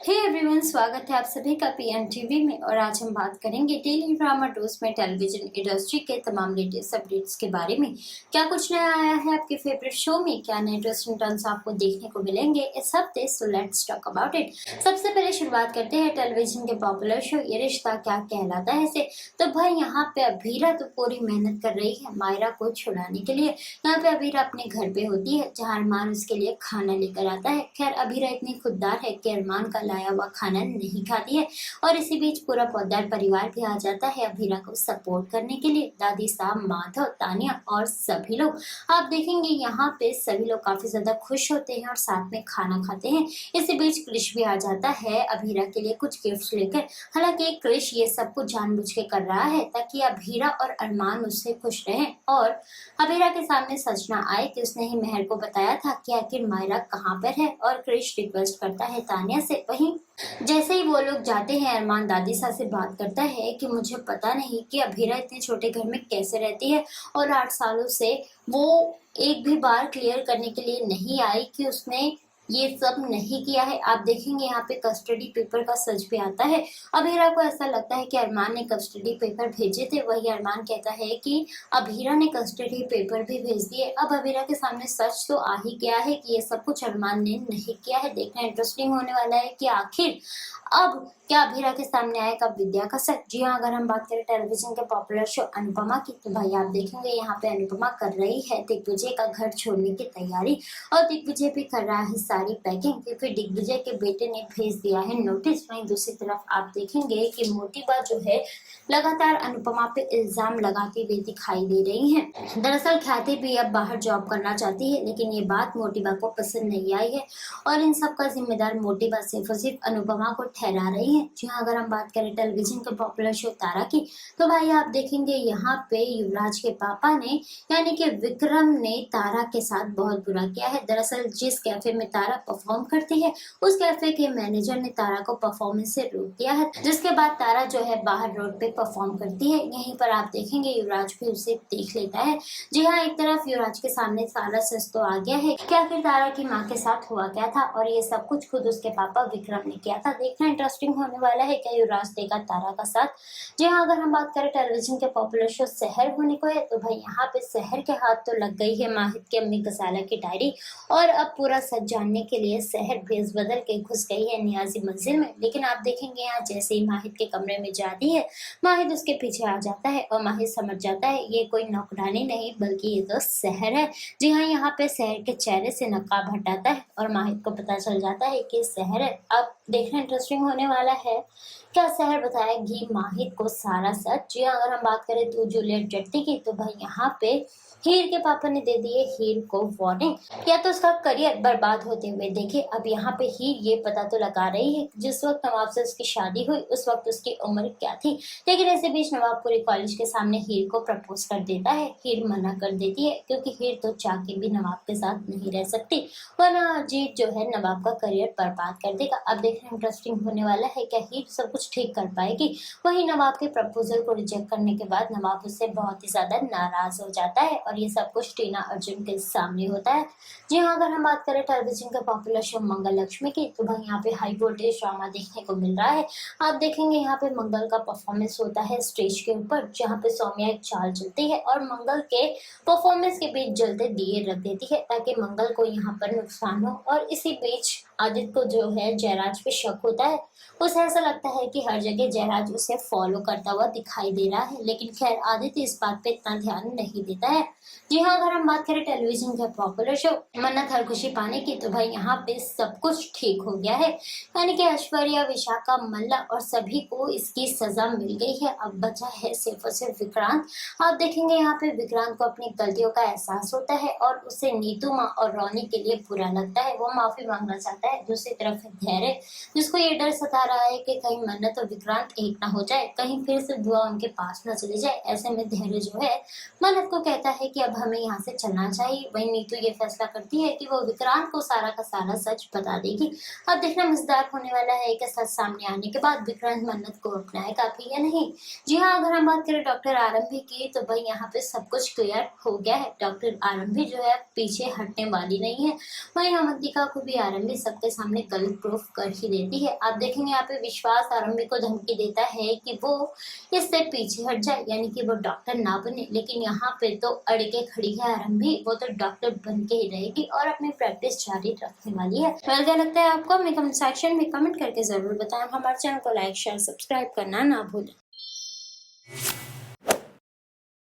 Hey everyone, स्वागत है आप सभी का पीएम टीवी में। और आज हम बात करेंगे डेली ड्रामा डोज में टेलीविजन इंडस्ट्री के तमाम लेटेस्ट अपडेट्स के बारे में। क्या कुछ नया आया है आपके फेवरेट शो में, क्या नए ट्विस्ट एंड टर्न्स आपको देखने को मिलेंगे इस हफ्ते, so let's talk about it. सबसे पहले शुरुआत करते हैं टेलीविजन के पॉपुलर शो ये रिश्ता क्या कहलाता है से। तो भाई यहाँ पे अभीरा तो पूरी मेहनत कर रही है मायरा को छुड़ाने के लिए। यहाँ पे अभीरा अपने घर पे होती है जहाँ अरमान उसके लिए खाना लेकर आता है। खैर अभीरा इतनी खुददार है कि अरमान का लाया हुआ खाना नहीं खाती है और इसी बीच पूरा पौधार परिवार भी आ जाता है अभीरा को सपोर्ट करने के लिए। दादी साहब, माधव, तानिया और सभी लोग आप देखेंगे यहाँ पे सभी लोग काफी ज्यादा खुश होते हैं और साथ में खाना खाते हैं। इसी बीच क्रिश भी आ जाता है अभीरा के लिए कुछ गिफ्ट लेकर। हालांकि क्रिश ये सब कुछ जानबूझ के कर रहा है ताकि अभीरा और अरमान उससे खुश रहें और अभीरा के सामने सच ना आए कि उसने ही मेहर को बताया था कि आखिर मायरा कहाँ पर है। और क्रिश रिक्वेस्ट करता है तानिया से। वहीं जैसे ही वो लोग जाते हैं अरमान दादी सा से बात करता है कि मुझे पता नहीं कि अभीरा इतने छोटे घर में कैसे रहती है और 8 सालों से वो एक भी बार क्लियर करने के लिए नहीं आई कि उसने ये सब नहीं किया है। आप देखेंगे यहाँ पे कस्टडी पेपर का सच भी आता है। अभीरा को ऐसा लगता है कि अरमान ने कस्टडी पेपर भेजे थे, वही अरमान कहता है कि अभीरा ने कस्टडी पेपर भी भेज दिए। अब अभीरा के सामने सच तो आ ही गया है कि ये सब कुछ अरमान ने नहीं किया है। देखना इंटरेस्टिंग होने वाला है कि आखिर अब क्या अभीरा के सामने आएगा विद्या का सच। जी हाँ, अगर हम बात करें टेलीविजन के पॉपुलर शो अनुपमा की, तो भाई आप देखेंगे यहाँ पे अनुपमा कर रही है दिग्विजय का घर छोड़ने की तैयारी और दिग्विजय भी कर रहा है सारी पैकिंग क्योंकि दिग्विजय के बेटे ने भेज दिया है नोटिस। वहीं दूसरी तरफ आप देखेंगे कि मोटिबा जो है लगातार अनुपमा पे इल्जाम लगाती हुई दिखाई दे रही है। दरअसल ख्याति भी अब बाहर जॉब करना चाहती है लेकिन ये बात मोटिबा को पसंद नहीं आई है और इन सब का जिम्मेदार मोटिबा सिर्फ और सिर्फ अनुपमा को ठहरा रही है। जी हाँ, अगर हम बात करें टेलीविजन के पॉपुलर शो तारा की, तो भाई आप देखेंगे यहाँ पे युवराज के पापा ने यानी कि विक्रम ने तारा के साथ बहुत बुरा किया है। दरअसल जिस कैफे में तारा परफॉर्म करती है उस कैफे के मैनेजर ने तारा को परफॉर्मेंस से रोक दिया है, जिसके बाद तारा जो है बाहर रोड पे परफॉर्म करती है। यहीं पर आप देखेंगे युवराज भी उसे देख लेता है। जी हाँ, एक तरफ युवराज के सामने सारा सच तो आ गया है कि आखिर तारा की माँ के साथ हुआ क्या था और ये सब कुछ खुद उसके पापा विक्रम ने किया था। देखना इंटरेस्टिंग होने वाला है क्या युवराज देगा तारा का साथ। जी हाँ, अगर हम बात करें टेलीविजन के पॉपुलर शो सहर होने को है, तो भाई यहाँ पे सहर के हाथ तो लग गई है माहिद की अम्मी गजाला की डायरी और अब पूरा सच जानने के लिए सहर भेस बदल के घुस गई है नियाजी मंजिल में। लेकिन आप देखेंगे यहाँ जैसे ही माहिद के कमरे में जाती है माहिद उसके पीछे आ जाता है और माहिद समझ जाता है ये कोई नौकरानी नहीं बल्कि ये तो सहर है। जी हाँ, यहाँ पे सहर के चेहरे से नकाब हटाता है और माहिद को पता चल जाता है कि सहर है। अब देखना इंटरेस्टिंग होने वाला है क्या सहर बताएगी माहिद को सारा सच। जी हाँ, अगर हम बात करें तो जूलियट जट्टी की, तो भाई यहाँ पे हीर के पापा ने दे दिए हीर को वार्निंग या तो उसका करियर बर्बाद होते हुए देखे। अब यहाँ पे हीर ये पता तो लगा रही है जिस वक्त नवाब से उसकी शादी हुई उस वक्त उसकी उम्र क्या थी, लेकिन ऐसे बीच नवाब पूरे कॉलेज के सामने हीर को प्रपोज कर देता है। हीर मना कर देती है क्योंकि हीर तो चाह के भी नवाब के साथ नहीं रह सकती वरना जीत जो है नवाब का करियर बर्बाद कर देगा। अब देखना इंटरेस्टिंग होने वाला है क्या हीर सब कुछ ठीक कर पाएगी। वही नवाब के प्रपोजल को रिजेक्ट करने के बाद नवाब उससे बहुत ही ज्यादा नाराज हो जाता है और ये सब कुछ टीना अर्जुन के सामने होता है। जी हाँ, अगर हम बात करें टेलीविजन का पॉपुलर शो मंगल लक्ष्मी की, तो भाई यहाँ पे हाई वोल्टेज ड्रामा देखने को मिल रहा है। आप देखेंगे यहाँ पे मंगल का परफॉर्मेंस होता है स्टेज के ऊपर जहाँ पे सौम्या एक चाल चलती है और मंगल के परफॉर्मेंस के बीच जलते दिए रख देती है ताकि मंगल को यहाँ पर नुकसान हो। और इसी बीच आदित्य को जो है जयराज पे शक होता है। उसे ऐसा लगता है कि हर जगह जयराज उसे फॉलो करता हुआ दिखाई दे रहा है, लेकिन खैर आदित्य इस बात पे इतना ध्यान नहीं देता है। जी हाँ, अगर हम बात करें टेलीविजन का पॉपुलर शो मन्नत हर खुशी पाने की, तो भाई यहाँ पे सब कुछ ठीक हो गया है यानी कि ऐश्वर्या, विशाखा, मल्ला और सभी को इसकी सजा मिल गई है। अब बचा है सिर्फ और सिर्फ विक्रांत। आप देखेंगे यहाँ पे विक्रांत को अपनी गलतियों का एहसास होता है और उसे नीतू माँ और रोनी के लिए बुरा लगता है। वो माफी मांगना चाहता है। दूसरी तरफ धैर्य जिसको ये डर सता रहा है कि कहीं मन्नत और विक्रांत एक ना हो जाए, कहीं फिर से बुआ उनके पास न चली जाए। ऐसे में धैर्य जो है मन्नत को कहता है कि अब हमें यहाँ से चलना चाहिए। वहीं नीतू ये फैसला करती है कि वो विक्रांत को सारा का सारा सच बता देगी। अब देखना मजेदार होने वाला है कि सच सामने आने के बाद विक्रांत मन्नत को अपनाएगा भी या नहीं। जी हाँ, अगर हम बात करें डॉक्टर आरंभी की, तो भाई यहाँ पे सब कुछ क्लियर हो गया है। डॉक्टर आरंभी जो है पीछे हटने वाली नहीं है। वहीं अवंतिका को भी आरंभी सब सबके सामने गलत प्रूफ कर ही देती है। आप देखेंगे यहाँ पे विश्वास आरंभी को धमकी देता है कि वो इससे पीछे हट जाए, यानी कि वो डॉक्टर ना बने, लेकिन यहाँ पे तो अड़ के खड़ी है आरंभी। वो तो डॉक्टर बन के ही रहेगी और अपनी प्रैक्टिस जारी रखने वाली है। क्या लगता है आपको? हमें कमेंट सेक्शन में कमेंट करके जरूर बताएं। हमारे चैनल को लाइक शेयर सब्सक्राइब करना ना भूलें।